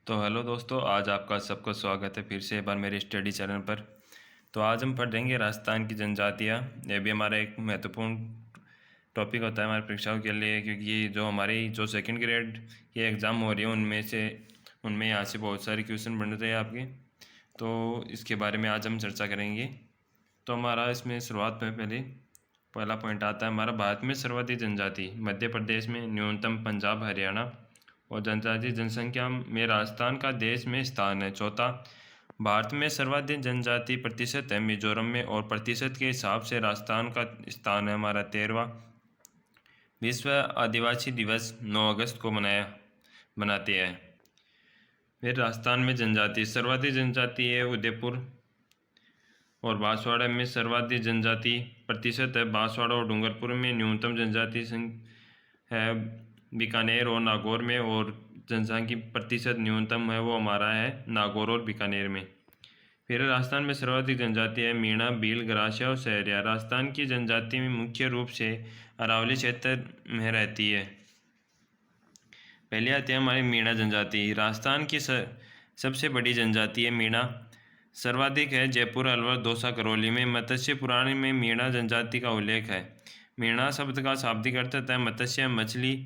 तो हेलो दोस्तों, आज आपका सबका स्वागत है फिर से एक बार मेरे स्टडी चैनल पर। तो आज हम पढ़ेंगे राजस्थान की जनजातियाँ। ये भी हमारा एक महत्वपूर्ण टॉपिक होता है हमारी परीक्षाओं के लिए, क्योंकि जो हमारी जो सेकंड ग्रेड की एग्ज़ाम हो रही है उनमें यहाँ से बहुत सारे क्वेश्चन बन रहे हैं आपके। तो इसके बारे में आज हम चर्चा करेंगे। तो हमारा इसमें शुरुआत में पहला पॉइंट आता है हमारा, भारत में सर्वाधिक जनजाति मध्य प्रदेश में, न्यूनतम पंजाब हरियाणा, और जनजातीय जनसंख्या में राजस्थान का देश में स्थान है चौथा। भारत में सर्वाधिक जनजाति प्रतिशत है मिजोरम में, और प्रतिशत के हिसाब से राजस्थान का स्थान है हमारा 13वां। विश्व आदिवासी दिवस 9 अगस्त को मनाते हैं। फिर राजस्थान में जनजाति सर्वाधिक जनजाति है उदयपुर और बांसवाड़ा में सर्वाधिक जनजाति प्रतिशत है बांसवाड़ा और डूंगरपुर में। न्यूनतम जनजाति है बीकानेर और नागौर में, और जनसंख्या प्रतिशत न्यूनतम है वो हमारा है नागौर और बीकानेर में। फिर राजस्थान में सर्वाधिक जनजाति है मीणा, भील, गरासिया और सहरिया। राजस्थान की जनजाति में मुख्य रूप से अरावली क्षेत्र में रहती है। पहले आते हैं हमारी मीणा जनजाति। राजस्थान की सबसे बड़ी जनजाति है मीणा, सर्वाधिक है जयपुर, अलवर, दौसा, करौली में। मत्स्य पुराण में मीणा जनजाति का उल्लेख है। मीणा शब्द का शाब्दिक अर्थ होता है मत्स्य, मछली।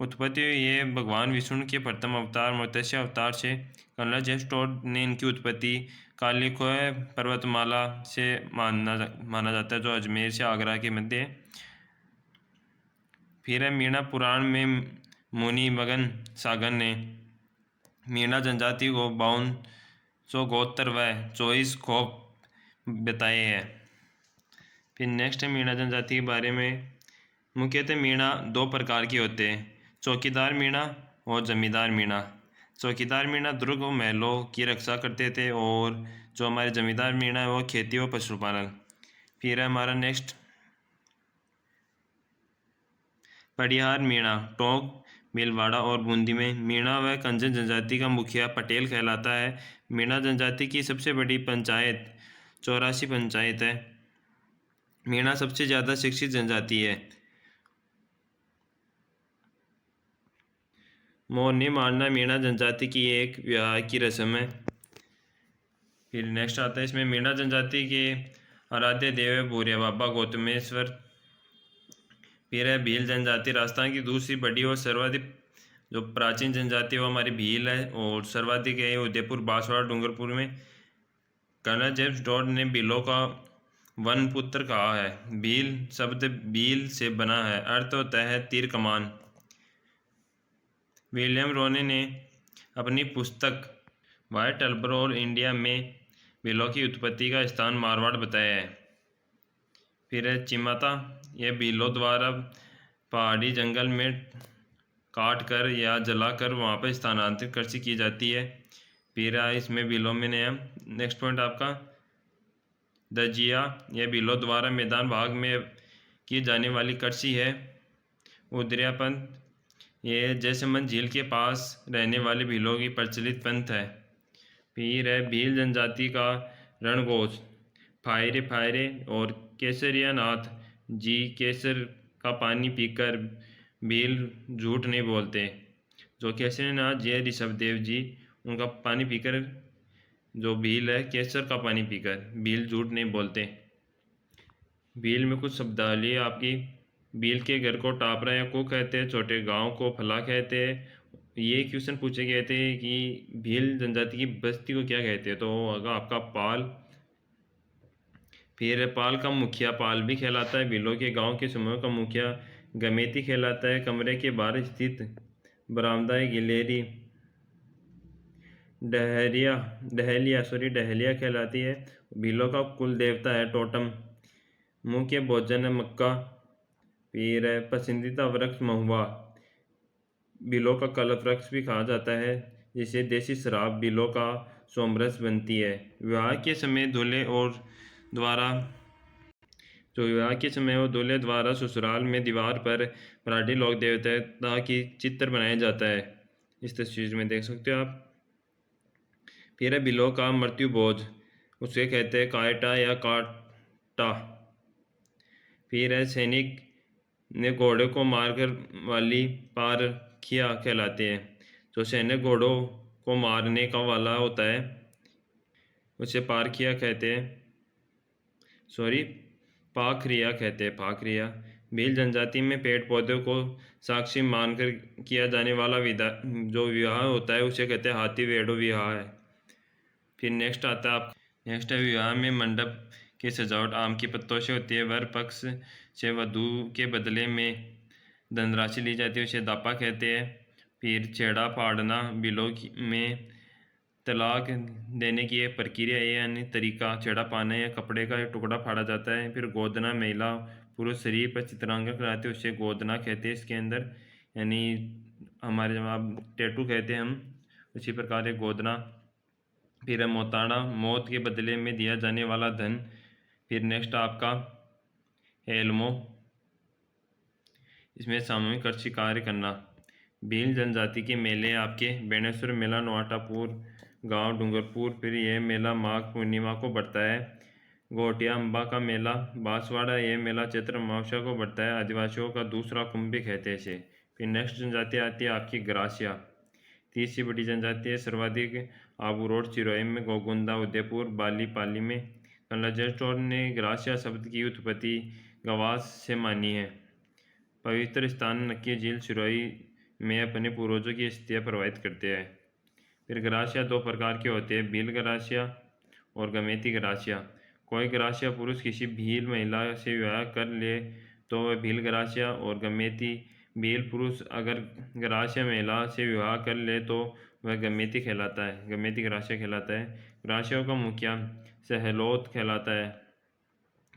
उत्पत्ति ये भगवान विष्णु के प्रथम अवतार मत्स्य अवतार से। कर्नल जेम्स टॉड ने इनकी उत्पत्ति कालीखोह पर्वतमाला से माना जाता है, जो अजमेर से आगरा के मध्य है। फिर है मीणा पुराण में मुनि मगन सागर ने मीणा जनजाति को 52 गोत्र व 24 खोप बताए हैं। फिर नेक्स्ट है मीणा जनजाति के बारे में। मुख्यतः मीणा दो प्रकार के होते हैं, चौकीदार मीणा और जमींदार मीणा। चौकीदार मीणा दुर्ग और महलों की रक्षा करते थे, और जो हमारे जमींदार मीणा है वो खेती और पशुपालन। फिर है हमारा नेक्स्ट पड़ियार मीणा टोंक, भीलवाड़ा और बूंदी में। मीणा व कंजन जनजाति का मुखिया पटेल कहलाता है। मीणा जनजाति की सबसे बड़ी पंचायत 84 पंचायत है। मीणा सबसे ज़्यादा शिक्षित जनजाति है। मोरनी मारना मीणा जनजाति की एक विवाह की रस्म है। फिर नेक्स्ट आता है इसमें मीणा जनजाति के आराध्य देव है भूरिया बाबा गौतमेश्वर। फिर है भील जनजाति, राजस्थान की दूसरी बड़ी और सर्वाधिक जो प्राचीन जनजाति है वो हमारी भील है, और सर्वाधिक है उदयपुर, बांसवाड़ा, डूंगरपुर में। कर्नल जेम्स टॉड ने भीलों का वन पुत्र कहा है। भील शब्द भील से बना है, अर्थ होता है तीर कमान। विलियम रोने ने अपनी पुस्तक वाइट अल्बर और इंडिया में भीलों की उत्पत्ति का स्थान मारवाड़ बताया है। फिर है चिमाता, यह भीलों द्वारा पहाड़ी जंगल में काट कर या जलाकर वहाँ पर स्थानांतरित कृषि की जाती है। फिर इसमें भीलों में ने नेक्स्ट पॉइंट आपका दजिया, यह भीलों द्वारा मैदान भाग में की जाने वाली कृषि है। उदरियापंथ, ये जयसमंद झील के पास रहने वाले भीलों की प्रचलित पंथ है। फिर है भील जनजाति का रणघोष फायरे फायरे और केसरिया नाथ जी, केसर का पानी पीकर भील झूठ नहीं बोलते। जो केसरीनाथ जी है ऋषभदेव जी, उनका पानी पीकर जो भील है केसर का पानी पीकर भील झूठ नहीं बोलते। भील में कुछ शब्दावली आपकी। भील के घर को टापरा या को कहते हैं, छोटे गांव को फला कहते हैं। ये क्वेश्चन पूछे गए थे कि भील जनजाति की बस्ती को क्या कहते हैं, तो होगा आपका पाल। फिर पाल का मुखिया पाल भी कहलाता है। भीलों के गांव के समूह का मुखिया गमेती कहलाता है। कमरे के बाहर स्थित बरामदा गिलेरी डहलिया कहलाती है। भीलों का कुल देवता है टोटम। मुख्य भोजन है मक्का। फिर है पसंदीदा वृक्ष महुआ। भीलों का कल्प वृक्ष भी कहा जाता है, जिसे देसी शराब भीलों का सोमरस बनती है। विवाह के समय दूल्हे और दूल्हे द्वारा ससुराल में दीवार पर मराठी लोक देवता की चित्र बनाया जाता है। इस तस्वीर में देख सकते हो आप। फिर है भीलों का मृत्यु भोज, उसे कहते हैं कायटा या काटा। फिर है सैनिक ने घोड़े को मारकर वाली पारखिया कहलाते हैं। जो सैनिक घोड़ों को मारने का वाला होता है उसे पारखिया कहते हैं, सॉरी पाखरिया कहते हैं, पाखरिया। भील जनजाति में पेड़ पौधों को साक्षी मानकर किया जाने वाला जो विवाह होता है उसे कहते हैं हाथी वेड़ो विवाह है। फिर नेक्स्ट आता है नेक्स्ट है विवाह में मंडप की सजावट आम के पत्तों से होती है। वर पक्ष से वधू के बदले में धनराशि ली जाती है, उसे दापा कहते हैं। फिर छेड़ा फाड़ना, बिलों में तलाक देने की एक प्रक्रिया है, यानी तरीका। छेड़ा पाने या कपड़े का एक टुकड़ा फाड़ा जाता है। फिर गोदना, महिला पुरुष शरीर पर चित्रांकन कराते हैं उसे गोदना कहते हैं। इसके अंदर यानी हमारे जवाब टैटू कहते हैं हम, उसी प्रकार एक गोदना। फिर है मोताड़ा, मौत के बदले में दिया जाने वाला धन। फिर नेक्स्ट आपका एल्मो, इसमें सामूहिक कृषि कार्य करना। भील जनजाति के मेले आपके बेणेश्वर मेला नोआटापुर गांव डूंगरपुर। फिर यह मेला माघ पूर्णिमा को बढ़ता है। गोटिया अम्बा का मेला बांसवाड़ा, यह मेला चैत्र अमावस्या को बढ़ता है। आदिवासियों का दूसरा कुंभ भी कहते हैं इसे। फिर नेक्स्ट जनजाति आती है आपकी ग्रासिया, तीसरी बड़ी जनजाति है। सर्वाधिक आबू रोड चिरोई में, गोगुंदा उदयपुर, बाली पाली में। कलजस्टोर ने ग्रासिया शब्द की उत्पत्ति गवास से मानी है। पवित्र स्थान नक्की झील सिरोही में अपने पूर्वजों की अस्थियां प्रवाहित करते हैं। फिर ग्रासिया दो प्रकार के होते हैं, भील ग्रासिया और गमेती ग्रासिया। कोई ग्रासिया पुरुष किसी भील महिला से विवाह कर ले तो वह भील ग्रासिया, और गमेती भील पुरुष अगर ग्रासिया महिला से विवाह कर ले तो वह गमेती कहलाता है, गमेती ग्रासिया कहलाता है। ग्रासियाओं का मुखिया सहलोत कहलाता है।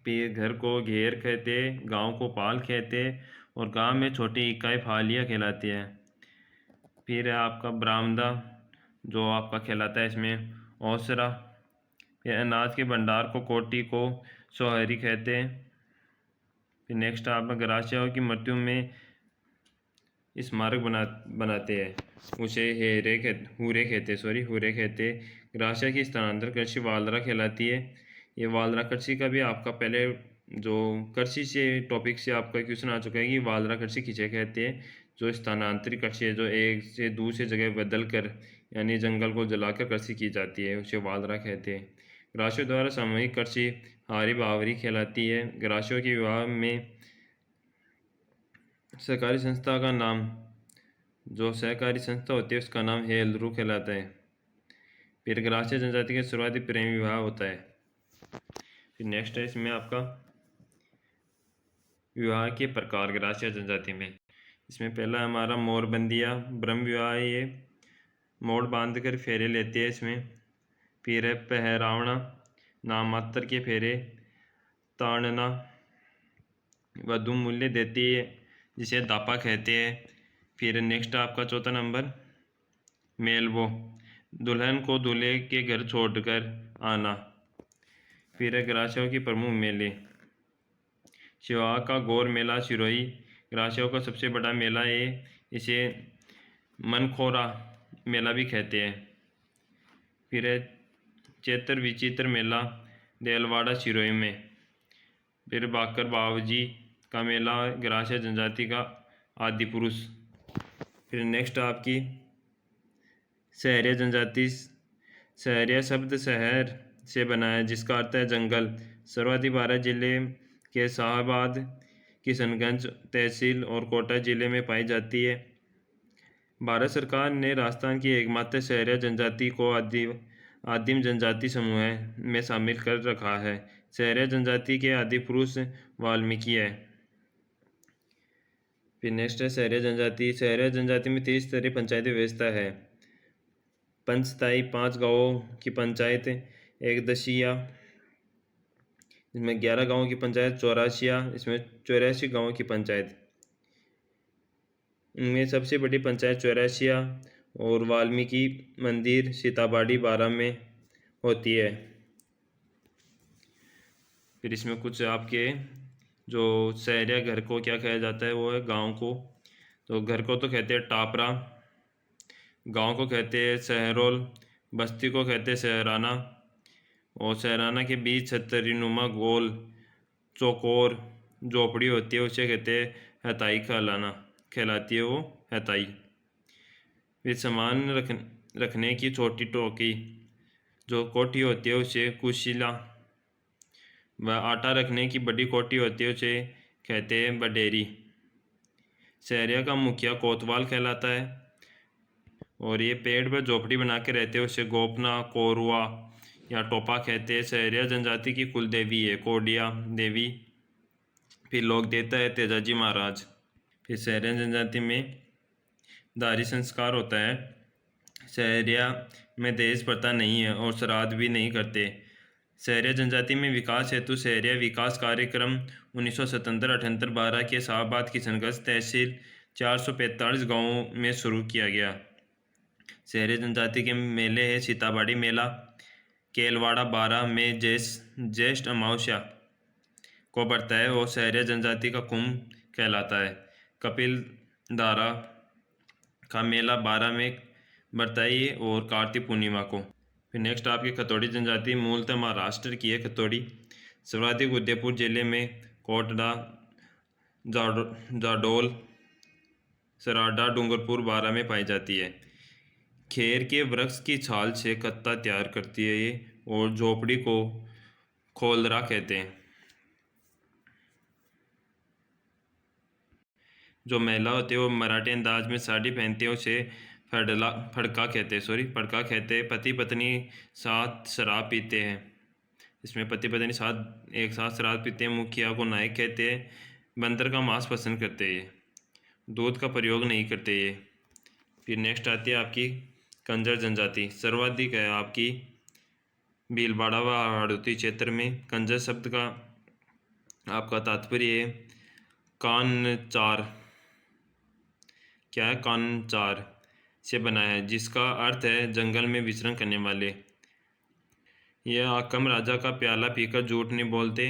फिर घर को घेर कहते, गांव को पाल कहते, और गांव में छोटी इकाई फालियाँ कहलाती है। फिर है आपका बरामदा जो आपका कहलाता है इसमें ओसरा। फिर अनाज के भंडार को कोटी को सोहरी कहते हैं। फिर नेक्स्ट आप ग्रासियाओं की मृत्यु में स्मारक बनाते हैं उसे हूरे कहते। ग्रासिया की स्थानांतर कृषि वालरा कहलाती है। ये वालरा कृषि का भी आपका पहले जो कृषि से टॉपिक से आपका क्वेश्चन आ चुका है कि वालरा कृषि किसे कहते हैं। जो स्थानांतरित कृषि है, जो एक से दूसरी जगह बदल कर यानी जंगल को जलाकर कृषि की जाती है, उसे वालरा कहते हैं। ग्रासियों द्वारा सामूहिक कृषि हारी बावरी कहलाती है। ग्रासियों के विवाह में सहकारी संस्था का नाम, जो सहकारी संस्था होती है उसका नाम हेलरू कहलाता है। फिर ग्रासिया जनजाति के शुरुआती प्रेम विवाह होता है। फिर नेक्स्ट है इसमें आपका विवाह के प्रकार ग्रासिया जनजाति में। इसमें पहला हमारा मोरबंदिया ब्रह्म विवाह है, ये मोड़ बांध कर फेरे लेते हैं इसमें। फिर है पहरावना, नाम मात्र के फेरे। ताड़ना, वधु मूल्य देती है जिसे दापा कहते हैं। फिर नेक्स्ट आपका चौथा नंबर मेलबो, दुल्हन को दूल्हे के घर छोड़कर आना। फिर है ग्रासियों की प्रमुख मेले। शिवा का गौर मेला सिरोही ग्रासियों का सबसे बड़ा मेला है, इसे मनखोरा मेला भी कहते हैं। फिर है चैत्र विचित्र मेला देलवाड़ा सिरोही में। फिर बाकर बावजी का मेला ग्रासिया जनजाति का आदि पुरुष। फिर नेक्स्ट आपकी सहरिया जनजाति। सहरिया शब्द शहर से बना है जिसका अर्थ है जंगल। सर्वाधिक बारां जिले के शाहबाद, किशनगंज तहसील और कोटा जिले में पाई जाती है। भारत सरकार ने राजस्थान की एकमात्र सहरिया जनजाति को आदिम जनजाति समूह में शामिल कर रखा है। सहरिया जनजाति के आदि पुरुष वाल्मीकि है। फिर नेक्स्ट है सहरिया जनजाति। सहरिया जनजाति में 30 स्तरीय पंचायती व्यवस्था है। पंचताई 5 गांवों की पंचायत, एक दसिया इसमें 11 गांवों की पंचायत, चौरासिया इसमें 84 गांवों की पंचायत। इनमें सबसे बड़ी पंचायत चौरासिया और वाल्मीकि मंदिर सीताबाड़ी 12 में होती है। फिर इसमें कुछ आपके जो सहरिया घर को क्या कहा जाता है वो है गांव को। तो घर को तो कहते हैं टापरा, गांव को कहते हैं सहरोल, बस्ती को कहते हैं सहराना, और सहराना के बीच छतरीनुमा गोल चौकोर झोपड़ी होती है उसे कहते हैं हताई कहलाती है वो हताई। फिर रखने की छोटी टोकरी जो कोठी होती है उसे कुशीला, व आटा रखने की बड़ी कोठी होती है उसे कहते हैं बडेरी। सहरिया का मुखिया कोतवाल कहलाता है। और ये पेड़ पर झोपड़ी बना के रहते हैं उसे गोपना, कोरुआ या टोपा कहते हैं। सहरिया जनजाति की कुल देवी है कोडिया देवी। फिर लोक देवता है तेजाजी महाराज। फिर सहरिया जनजाति में दारी संस्कार होता है। सहरिया में दहेज प्रथा नहीं है और श्राद्ध भी नहीं करते। सहरिया जनजाति में विकास हेतु सहरिया विकास कार्यक्रम 1977-78-12 के शाहबाद किशनगंज तहसील 445 गांवों में शुरू किया गया। सहरिया जनजाति के मेले हैं सीताबाड़ी मेला, केलवाड़ा 12 में ज्येष्ठ अमावस्या को बढ़ता है और सहरिया जनजाति का कुंभ कहलाता है। कपिल धारा का मेला 12 में बढ़ता है और कार्तिक पूर्णिमा को। फिर नेक्स्ट आपकी खतौड़ी जनजाति मूलतः महाराष्ट्र की है। खतौड़ी सर्वाधिक उदयपुर जिले में कोटड़ा, जाडोल, सराडा, डूंगरपुर, बारा में पाई जाती है। खेर के वृक्ष की छाल से कत्ता तैयार करती है ये, और झोपड़ी को खोलरा कहते हैं। जो महिला होती है वो मराठी अंदाज में साड़ी पहनती है उसे फड़का कहते हैं। पति पत्नी साथ शराब पीते हैं। इसमें पति पत्नी साथ एक साथ शराब पीते हैं। मुखिया को नायक कहते हैं। बंदर का मांस पसंद करते हैं। दूध का प्रयोग नहीं करते ये। फिर नेक्स्ट आती है आपकी कंजर जनजाति। सर्वाधिक है आपकी भीलवाड़ा व हाड़ौती क्षेत्र में। कंजर शब्द का आपका तात्पर्य है कानचार। क्या है? कानचार से बना है, जिसका अर्थ है जंगल में विचरण करने वाले। यह आकम राजा का प्याला पीकर झूठ नहीं बोलते,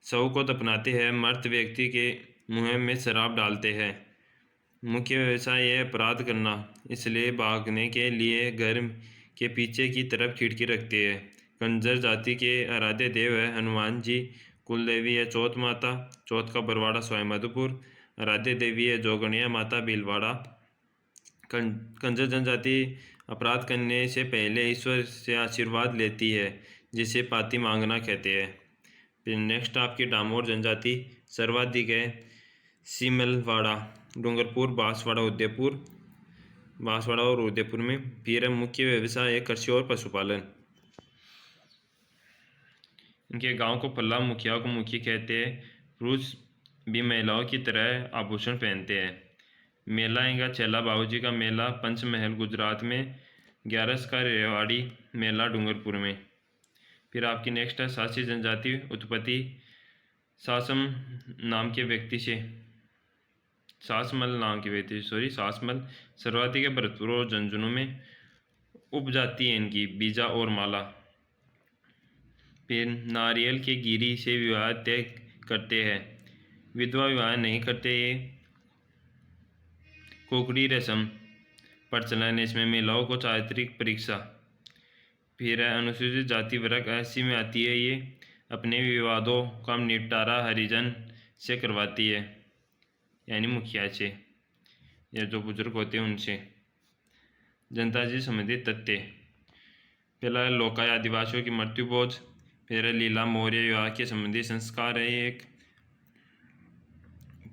शव को दफनाते हैं, मृत व्यक्ति के मुंह में शराब डालते हैं। मुख्य व्यवसाय है अपराध करना, इसलिए भागने के लिए घर के पीछे की तरफ खिड़की रखते हैं। कंजर जाति के आराध्य देव है हनुमान जी। कुल देवी है चौथ माता। चौथ का बरवाड़ा सवाई माधोपुर। आराध्य देवी है जोगणिया माता भीलवाड़ा। कंजर जनजाति अपराध करने से पहले ईश्वर से आशीर्वाद लेती है, जिसे पाती मांगना कहते हैं। फिर नेक्स्ट आपकी डामोर जनजाति सर्वाधिक है सिमलवाड़ा, डूंगरपुर, बांसवाड़ा और उदयपुर में। फिर मुख्य व्यवसाय है कृषि और पशुपालन। इनके गांव को पल्ला, मुखिया को मुखी कहते हैं। पुरुष भी महिलाओं की तरह आभूषण पहनते हैं। मेला इनका चेला बाबूजी का मेला पंचमहल गुजरात में। 11 का रेवाड़ी मेला डूंगरपुर में। फिर आपकी नेक्स्ट है सासी जनजाति। उत्पत्ति सासमल नाम के व्यक्ति से सासमल सर्वाधिक है भरतपुर और झुंझुनू में। उपजाति है इनकी बीजा और माला। फिर नारियल के गिरी से विवाह तय करते हैं, विधवा विवाह नहीं करते ये। कोकड़ी रस्म प्रचलन है, इसमें महिलाओं को चारित्रिक परीक्षा। फिर अनुसूचित जाति वर्ग ऐसी में आती है, ये अपने विवादों का निपटारा हरिजन से करवाती है, यानी मुखिया से या जो बुजुर्ग होते हैं उनसे। जनता से संबंधित तथ्य। पहला लोकाय आदिवासियों की मृत्यु बोझ। फिर लीला मौर्य विवाह के संबंधी संस्कार है एक।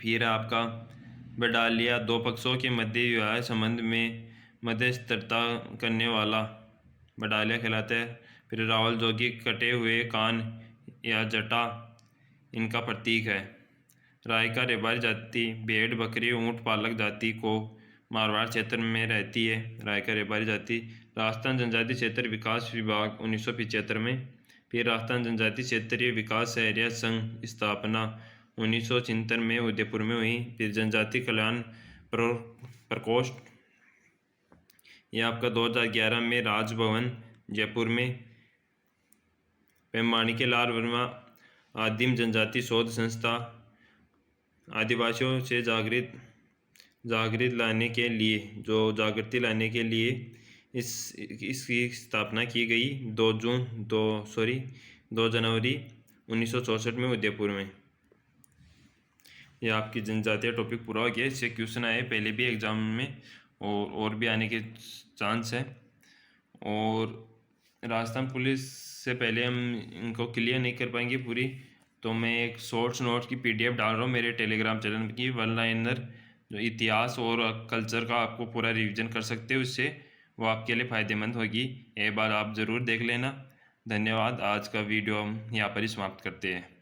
फिर आपका बडालिया दो पक्षों के मध्य विवाह संबंध में मध्यस्थता करने वाला बडालिया कहलाता है। फिर रावल जोगी कटे हुए कान या जटा इनका प्रतीक है। रायका रेबारी जाति भेड़ बकरी ऊंट पालक जाति को मारवाड़ क्षेत्र में रहती है। रायका रेबारी जाति। राजस्थान जनजाति क्षेत्र विकास विभाग 1975 में। फिर राजस्थान जनजाति क्षेत्रीय विकास सहरिया संघ स्थापना 1976 में उदयपुर में हुई। फिर जनजाति कल्याण प्रकोष्ठ यह आपका 2011 में राजभवन जयपुर में। माणिक्यलाल वर्मा आदिम जनजाति शोध संस्था आदिवासियों से जागृति लाने के लिए इसकी स्थापना की गई 2 जनवरी 1964 में उदयपुर में। यह आपकी जनजातीय टॉपिक पूरा हो गया। इससे क्वेश्चन आए पहले भी एग्जाम में और भी आने के चांस है। और राजस्थान पुलिस से पहले हम इनको क्लियर नहीं कर पाएंगे पूरी, तो मैं एक शॉर्ट्स नोट्स की पीडीएफ डाल रहा हूँ मेरे टेलीग्राम चैनल की, वन लाइनर जो इतिहास और कल्चर का आपको पूरा रिवीजन कर सकते हो, उससे वो आपके लिए फ़ायदेमंद होगी। एक बार आप ज़रूर देख लेना। धन्यवाद। आज का वीडियो हम यहाँ पर ही समाप्त करते हैं।